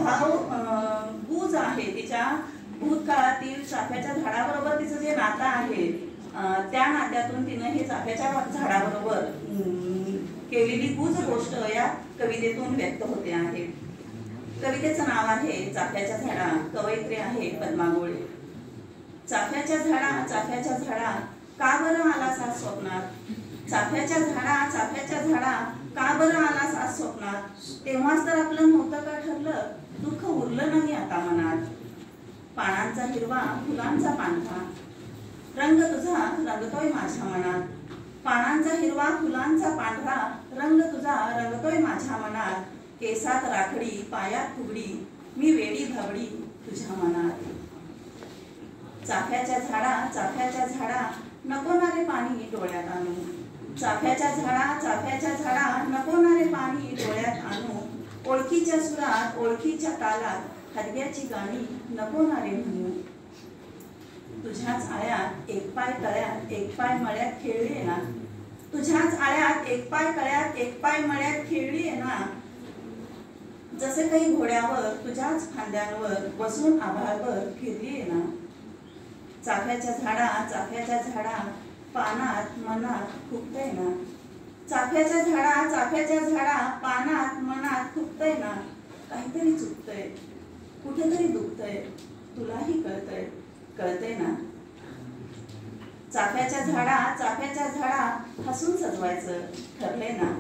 भाव गूज आहे, तिच्या भूतकाळातील चाफ्याच्या झाडाबरोबर तिचं जे नातं आहे, त्या नात्यातून तिनं हे चाफ्याच्या झाडाबरोबर केलेली गूज गोष्ट या कवितेतून व्यक्त होते आहे. कवितेचं नाव आहे चाफ्याच्या झाडा, कवयित्री आहे पद्मा गोळे. चाफ्याच्या झाडा का बरं आलास आज स्वप्नात, चाफ्याच्या झाडा का बरं आलास आज स्वप्नात, तेव्हाच तर आपलं नव्हतं का ठरलं, दुःख उरलं नाही आता मनात. पानांचा हिरवा फुलांचा पांढरा रंग तुझा रंगतोय माझ्या मनात, पानांचा हिरवा फुलांचा पांढरा रंग तुझा रंगतोय माझ्या मनात. केसात राखडी पायात फुगडी मी वेडी भाबडी तुझ्या मनात. चाफ्याच्या झाडा नको ना रे पाणी डोळ्यात आणू, चाफ्याच्या झाडा नको ना रे पाणी डोळ्यात आणू. ओळखीच्या सुरात ओळखीच्या तालात हदग्याची गाणी नको ना रे म्हणू. तुझ्याच आळ्यात एक पाय तळ्यात एक पाय मळ्यात खेळली ना, तुझ्याच आळ्यात एक पाय तळ्यात एक पाय मळ्यात खेळली ना. जसे काही घोड्यावर तुझ्याच फांद्यांवर बसून आभाळवर फिरली ना. चाफ्याच्या झाडा पानात मनात खुपतय ना, चाफ्याच्या झाडा पानात मनात खुपतय ना. काहीतरी चुकतंय कुठेतरी दुखतंय तुलाही कळतंय ना. चाफ्याच्या झाडा हसून सजवायचं ठरले ना,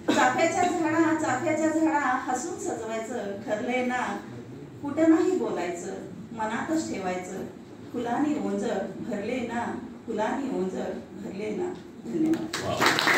चाफ्याच्या झाडा हसून सजवायचं ठरले ना. कुठं नाही बोलायचं मनातच ठेवायचं, फुलांनी ओंजळ भरले ना, फुलांनी ओंजळ भरले ना. धन्यवाद.